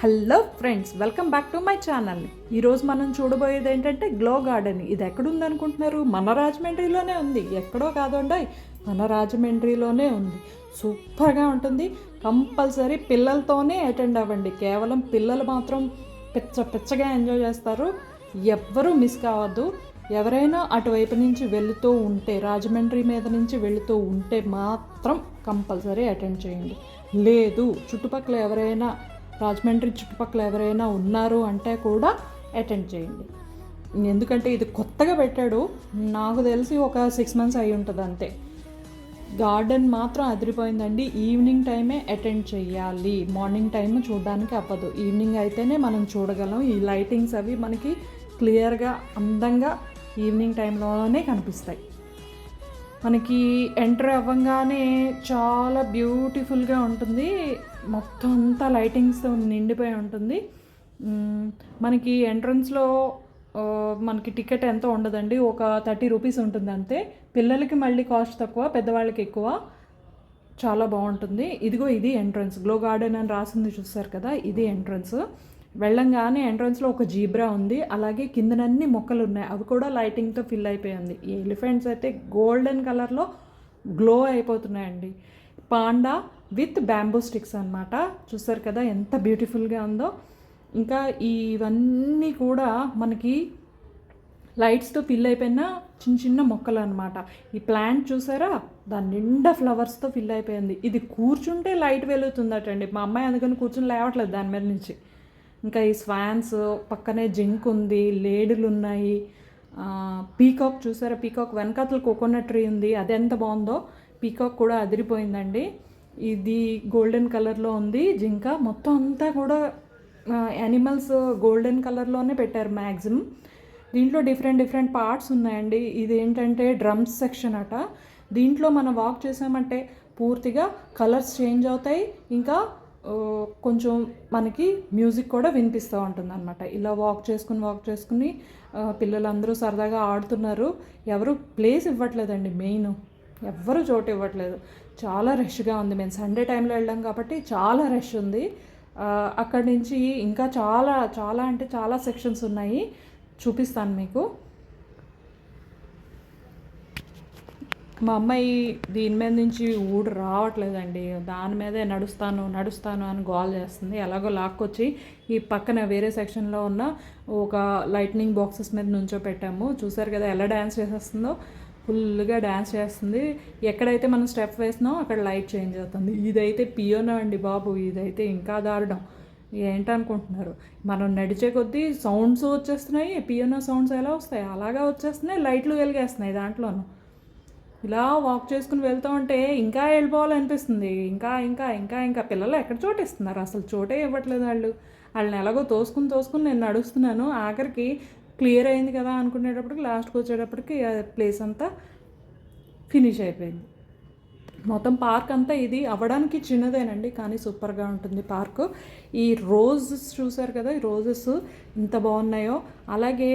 Hello friends, welcome back to my channel. ఈరోజు మనం చూడబోయేది ఏంటంటే గ్లో గార్డెన్. ఇది ఎక్కడుంది అనుకుంటున్నారు? మన రాజమండ్రిలోనే ఉంది. ఎక్కడో కాదండి, మన రాజమండ్రిలోనే ఉంది. సూపర్గా ఉంటుంది. కంపల్సరీ పిల్లలతోనే అటెండ్ అవ్వండి. కేవలం పిల్లలు మాత్రం పిచ్చగా ఎంజాయ్ చేస్తారు. ఎవ్వరూ మిస్ కావద్దు. ఎవరైనా అటువైపు నుంచి వెళుతూ ఉంటే, రాజమండ్రి మీద నుంచి వెళుతూ ఉంటే మాత్రం కంపల్సరీ అటెండ్ చేయండి. లేదు, చుట్టుపక్కల ఎవరైనా రాజమండ్రి చుట్టుపక్కల ఎవరైనా ఉన్నారు అంటే కూడా అటెండ్ చేయండి. ఎందుకంటే ఇది కొత్తగా పెట్టాడు. నాకు తెలిసి ఒక 6 months అయి ఉంటుంది అంతే. గార్డెన్ మాత్రం అదిరిపోయిందండి. ఈవినింగ్ టైమే అటెండ్ చేయాలి. మార్నింగ్ టైం చూడడానికి అవ్వదు. ఈవినింగ్ అయితేనే మనం చూడగలం. ఈ లైటింగ్స్ అవి మనకి క్లియర్గా అందంగా ఈవినింగ్ టైంలోనే కనిపిస్తాయి. మనకి ఎంటర్ అవ్వగానే చాలా బ్యూటిఫుల్గా ఉంటుంది. మొత్తం అంతా లైటింగ్స్తో నిండిపోయి ఉంటుంది. మనకి ఎంట్రన్స్లో మనకి టికెట్ ఎంతో ఉండదండి, ఒక 30 రూపీస్ ఉంటుంది అంతే. పిల్లలకి మళ్ళీ కాస్ట్ తక్కువ, పెద్దవాళ్ళకి ఎక్కువ. చాలా బాగుంటుంది. ఇదిగో ఇది ఎంట్రన్స్. గ్లో గార్డెన్ అని రాసింది చూస్తారు కదా, ఇది ఎంట్రన్స్. వెళ్ళంగానే ఎంట్రన్స్లో ఒక జీబ్రా ఉంది. అలాగే కిందనన్ని మొక్కలు ఉన్నాయి, అవి కూడా లైటింగ్తో ఫిల్ అయిపోయింది. ఈ ఎలిఫెంట్స్ అయితే గోల్డెన్ కలర్లో గ్లో అయిపోతున్నాయండి. పాండా విత్ బ్యాంబూ స్టిక్స్ అనమాట. చూస్తారు కదా ఎంత బ్యూటిఫుల్గా ఉందో. ఇంకా ఇవన్నీ కూడా మనకి లైట్స్తో ఫిల్ అయిపోయిన చిన్న చిన్న మొక్కలు అనమాట. ఈ ప్లాంట్ చూసారా, దాని నిండా ఫ్లవర్స్తో ఫిల్ అయిపోయింది. ఇది కూర్చుంటే లైట్ వెలుగుతుందటండి. మా అమ్మాయి అందుకని కూర్చుని లేవట్లేదు దాని మీద నుంచి. ఇంకా ఈ స్వాన్స్ పక్కనే జింక్ ఉంది, లేడులు ఉన్నాయి. పీకాక్ చూసారా, పీకాక్ వెనకాతలు కోకోనట్ ట్రీ ఉంది, అది ఎంత బాగుందో. పీకాక్ కూడా అదిరిపోయిందండి. ఇది గోల్డెన్ కలర్లో ఉంది జింక. మొత్తం అంతా కూడా యానిమల్స్ గోల్డెన్ కలర్లోనే పెట్టారు మ్యాక్సిమం. దీంట్లో డిఫరెంట్ పార్ట్స్ ఉన్నాయండి. ఇది ఏంటంటే డ్రమ్స్ సెక్షన్ అట. దీంట్లో మనం వాక్ చేసామంటే పూర్తిగా కలర్స్ చేంజ్ అవుతాయి. ఇంకా కొంచెం మనకి మ్యూజిక్ కూడా వినిపిస్తూ ఉంటుంది అనమాట. ఇలా వాక్ చేసుకుని పిల్లలందరూ సరదాగా ఆడుతున్నారు. ఎవరు ప్లేస్ ఇవ్వట్లేదండి. మెయిన్ ఎవ్వరు చోటు ఇవ్వట్లేదు. చాలా రష్గా ఉంది. మేము సండే టైంలో వెళ్ళాం కాబట్టి చాలా రష్ ఉంది. అక్కడి నుంచి ఇంకా చాలా అంటే చాలా సెక్షన్స్ ఉన్నాయి, చూపిస్తాను మీకు. మా అమ్మాయి దీని మీద నుంచి ఊడు రావట్లేదండి. దాని మీదే నడుస్తాను అని గోల్ చేస్తుంది. ఎలాగో లాక్కొచ్చి ఈ పక్కన వేరే సెక్షన్లో ఉన్న ఒక లైట్నింగ్ బాక్సెస్ మీద నుంచో పెట్టాము. చూసారు కదా ఎలా డ్యాన్స్ చేసేస్తుందో. ఫుల్గా డ్యాన్స్ చేస్తుంది. ఎక్కడైతే మనం స్టెప్ వేసినామో అక్కడ లైట్ చేంజ్ అవుతుంది. ఇదైతే పియోనో అండి బాబు. ఇదైతే ఇంకా దారుణం. ఏంటనుకుంటున్నారు, మనం నడిచే కొద్దీ సౌండ్స్ వచ్చేస్తున్నాయి. పియోనో సౌండ్స్ ఎలా వస్తాయి అలాగా వచ్చేస్తున్నాయి. లైట్లు వెలిగేస్తున్నాయి దాంట్లోనూ. ఇలా వాక్ చేసుకుని వెళ్తూ ఉంటే ఇంకా వెళ్ళిపోవాలనిపిస్తుంది. ఇంకా పిల్లలు ఎక్కడ చోటు ఇస్తున్నారు, అసలు చోటే ఇవ్వట్లేదు. వాళ్ళని ఎలాగో తోసుకుని నేను నడుస్తున్నాను. ఆఖరికి క్లియర్ అయింది కదా అనుకునేటప్పటికి లాస్ట్కి వచ్చేటప్పటికి ప్లేస్ అంతా ఫినిష్ అయిపోయింది. మొత్తం పార్క్ అంతా ఇది అవ్వడానికి చిన్నదేనండి, కానీ సూపర్గా ఉంటుంది పార్కు. ఈ రోజెస్ చూసారు కదా, ఈ రోజెస్ ఎంత బాగున్నాయో. అలాగే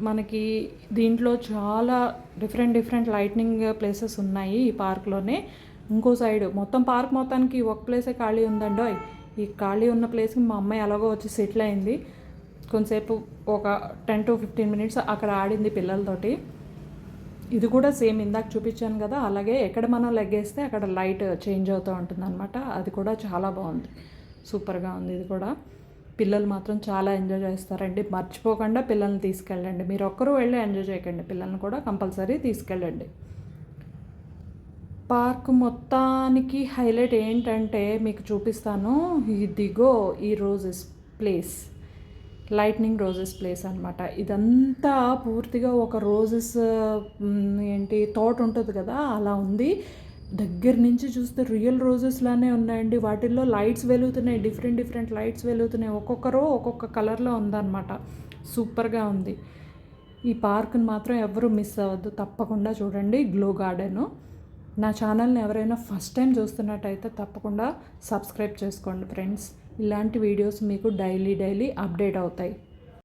మనకి దీంట్లో చాలా డిఫరెంట్ లైట్నింగ్ ప్లేసెస్ ఉన్నాయి ఈ పార్క్లోనే. ఇంకో సైడ్ మొత్తం పార్క్ మొత్తానికి ఒక ప్లేసే ఖాళీ ఉందండో. ఈ ఖాళీ ఉన్న ప్లేస్కి మా అమ్మాయి అలాగో వచ్చి సెటిల్ అయింది. కొంతసేపు ఒక 10 to 15 minutes అక్కడ ఆడింది పిల్లలతోటి. ఇది కూడా సేమ్ ఇందాక చూపించాను కదా, అలాగే ఎక్కడ మనం లెగ్గేస్తే అక్కడ లైట్ చేంజ్ అవుతూ ఉంటుంది అనమాట. అది కూడా చాలా బాగుంది, సూపర్గా ఉంది. ఇది కూడా పిల్లలు మాత్రం చాలా ఎంజాయ్ చేస్తారండి. మర్చిపోకుండా పిల్లల్ని తీసుకెళ్ళండి. మీరు ఒక్కరూ వెళ్ళి ఎంజాయ్ చేయకండి, పిల్లల్ని కూడా కంపల్సరీ తీసుకెళ్ళండి. పార్క్ మొత్తానికి హైలైట్ ఏంటంటే మీకు చూపిస్తాను. ఇదిగో ఈ roses place, lightning roses place అనమాట. ఇదంతా పూర్తిగా ఒక రోజెస్ తోట ఉంటుంది కదా అలా ఉంది. దగ్గర నుంచి చూస్తే రియల్ రోజెస్ లానే ఉన్నాయండి. వాటిల్లో లైట్స్ వెలుగుతున్నాయి, డిఫరెంట్ లైట్స్ వెలుగుతున్నాయి. ఒక్కొక్క కలర్లో ఉందన్నమాట. సూపర్గా ఉంది. ఈ పార్క్ని మాత్రం ఎవరు మిస్ అవ్వద్దు, తప్పకుండా చూడండి. Glow garden. నా ఛానల్ని ఎవరైనా ఫస్ట్ టైం చూస్తున్నట్టయితే తప్పకుండా సబ్స్క్రైబ్ చేసుకోండి ఫ్రెండ్స్. ఇలాంటి వీడియోస్ మీకు డైలీ అప్డేట్ అవుతాయి.